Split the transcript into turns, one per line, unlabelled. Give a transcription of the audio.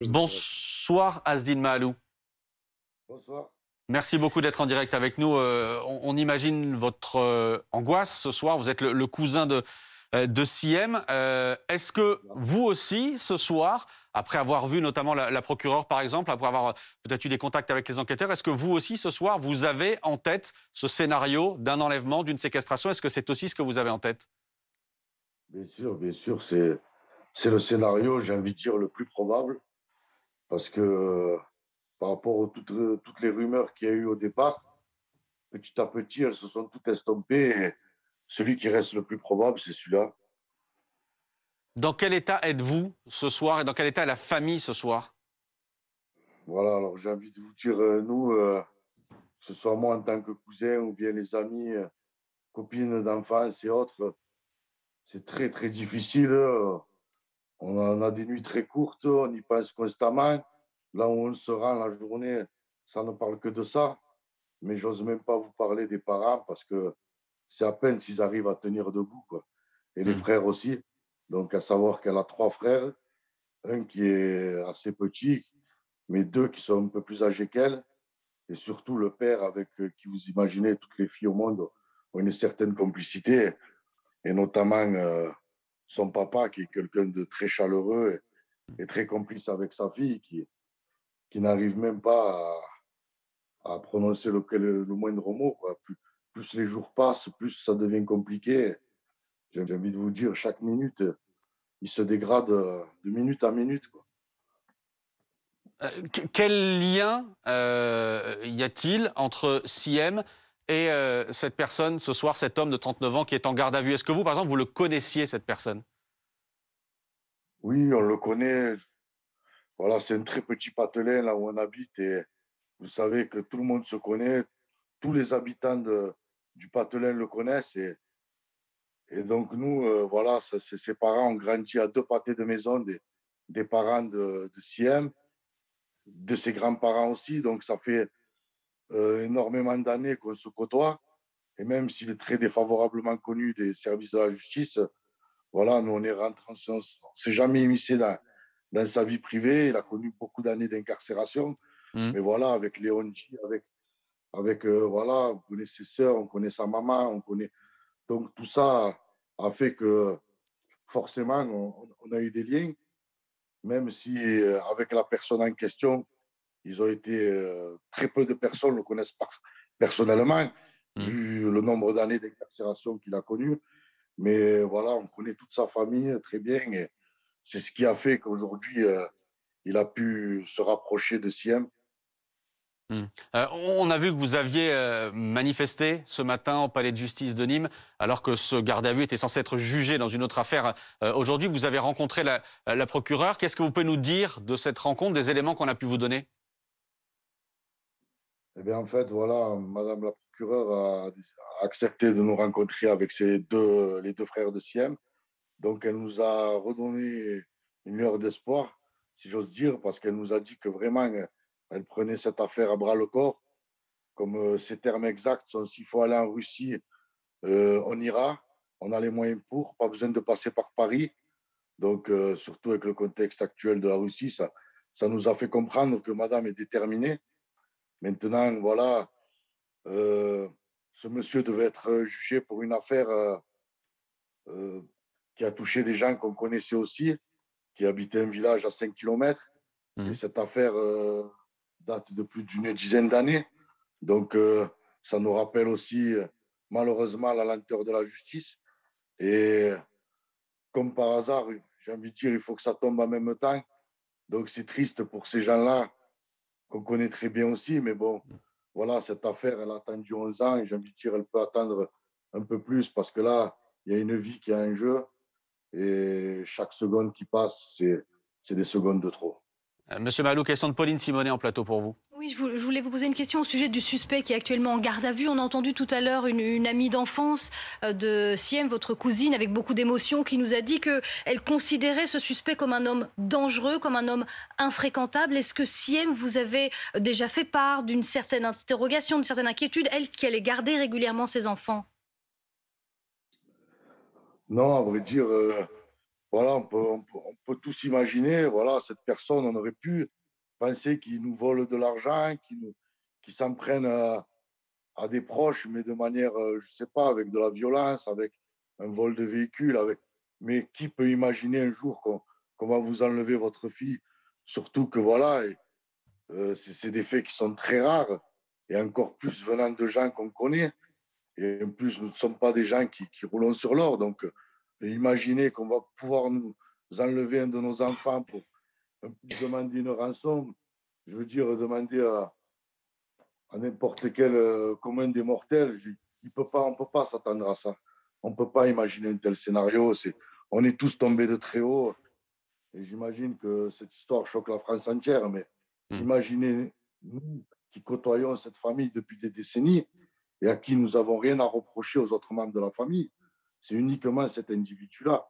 Bonsoir Asdine Mahalou.
Bonsoir.
Merci beaucoup d'être en direct avec nous. On imagine votre angoisse ce soir. Vous êtes le cousin de Siem. Est-ce que vous aussi, ce soir, après avoir vu notamment la procureure par exemple, après avoir peut-être eu des contacts avec les enquêteurs, est-ce que vous aussi, ce soir, vous avez en tête ce scénario d'un enlèvement, d'une séquestration? Est-ce que c'est aussi ce que vous avez en tête?
Bien sûr, c'est le scénario, j'ai envie de dire, le plus probable, parce que par rapport à toutes les rumeurs qu'il y a eu au départ, petit à petit, elles se sont toutes estompées, et celui qui reste le plus probable, c'est celui-là.
Dans quel état êtes-vous ce soir et dans quel état est la famille ce soir?
Voilà, alors j'ai envie de vous dire, nous, que ce soit moi en tant que cousin ou bien les amis, copines d'enfance et autres, c'est très, très difficile. On en a des nuits très courtes, on y pense constamment. Là où on se rend la journée, ça ne parle que de ça. Mais j'ose même pas vous parler des parents parce que c'est à peine s'ils arrivent à tenir debout, quoi. Et les
Hmm.
frères aussi. Donc, à savoir qu'elle a trois frères, un qui est assez petit, mais deux qui sont un peu plus âgés qu'elle. Et surtout le père avec qui vous imaginez toutes les filles au monde ont une certaine complicité. Et notamment son papa qui est quelqu'un de très chaleureux et très complice avec sa fille qui n'arrive même pas à prononcer le moindre mot, quoi. Plus les jours passent, plus ça devient compliqué. J'ai envie de vous dire, chaque minute, il se dégrade de minute à minute, quoi.
Quel lien y a-t-il entre Siem et cette personne ce soir, cet homme de 39 ans qui est en garde à vue? Est-ce que vous, par exemple, vous le connaissiez, cette personne?
Oui, on le connaît. Voilà, c'est un très petit patelin là où on habite et vous savez que tout le monde se connaît. Tous les habitants du patelin le connaissent et donc nous, voilà, ses parents ont grandi à deux pâtés de maison des parents de Siem, de ses grands-parents aussi. Donc ça fait énormément d'années qu'on se côtoie. Et même s'il est très défavorablement connu des services de la justice, voilà, nous on est rentré, on s'est jamais immiscé dans sa vie privée. Il a connu beaucoup d'années d'incarcération.
Hmm.
Mais voilà, avec Léon G, avec voilà, on connaît ses sœurs, on connaît sa maman, on connaît. Donc tout ça a fait que forcément on a eu des liens, même si avec la personne en question, ils ont été très peu de personnes le connaissent personnellement,
Hmm.
vu le nombre d'années d'incarcération qu'il a connu. Mais voilà, on connaît toute sa famille très bien et c'est ce qui a fait qu'aujourd'hui, il a pu se rapprocher de Siem.
Hmm. On a vu que vous aviez manifesté ce matin au palais de justice de Nîmes, alors que ce garde à vue était censé être jugé dans une autre affaire. Aujourd'hui, vous avez rencontré la procureure. Qu'est-ce que vous pouvez nous dire de cette rencontre, des éléments qu'on a pu vous donner?
Eh bien, en fait, voilà, Madame la procureure a accepté de nous rencontrer avec les deux frères de Siem. Donc, elle nous a redonné une lueur d'espoir, si j'ose dire, parce qu'elle nous a dit que vraiment, elle prenait cette affaire à bras le corps. Comme ses termes exacts sont, s'il faut aller en Russie, on ira. On a les moyens pour, pas besoin de passer par Paris. Donc, surtout avec le contexte actuel de la Russie, ça nous a fait comprendre que Madame est déterminée. Maintenant, voilà, euh, ce monsieur devait être jugé pour une affaire euh, qui a touché des gens qu'on connaissait aussi, qui habitaient un village à 5 kilomètres. Et
Hmm.
cette affaire date de plus d'une dizaine d'années. Donc, ça nous rappelle aussi, malheureusement, la lenteur de la justice. Et comme par hasard, j'ai envie de dire, il faut que ça tombe en même temps. Donc, c'est triste pour ces gens-là qu'on connaît très bien aussi. Mais bon, voilà, cette affaire, elle a attendu 11 ans et j'ai envie de dire, elle peut attendre un peu plus parce que là, il y a une vie qui est en jeu et chaque seconde qui passe, c'est des secondes de trop.
Monsieur Malou, question de Pauline Simonet en plateau pour vous.
Oui, je voulais vous poser une question au sujet du suspect qui est actuellement en garde à vue. On a entendu tout à l'heure une amie d'enfance de Siem, votre cousine, avec beaucoup d'émotion, qui nous a dit qu'elle considérait ce suspect comme un homme dangereux, comme un homme infréquentable. Est-ce que Siem vous avait déjà fait part d'une certaine interrogation, d'une certaine inquiétude, elle qui allait garder régulièrement ses enfants?
Non, à vrai dire, voilà, on peut tous imaginer, voilà, cette personne, on aurait pu penser qu'il nous vole de l'argent, qu'il s'en prenne à des proches, mais de manière, je ne sais pas, avec de la violence, avec un vol de véhicule. Mais qui peut imaginer un jour qu'on va vous enlever votre fille? Surtout que voilà, c'est des faits qui sont très rares, et encore plus venant de gens qu'on connaît. Et en plus, nous ne sommes pas des gens qui roulons sur l'or. Donc, imaginer qu'on va pouvoir nous enlever un de nos enfants pour demander une rançon, je veux dire, demander à n'importe quel commun des mortels, on ne peut pas s'attendre à ça. On ne peut pas imaginer un tel scénario. On est tous tombés de très haut. Et j'imagine que cette histoire choque la France entière. Mais
Hmm.
imaginez, nous qui côtoyons cette famille depuis des décennies et à qui nous n'avons rien à reprocher aux autres membres de la famille, c'est uniquement cet individu-là.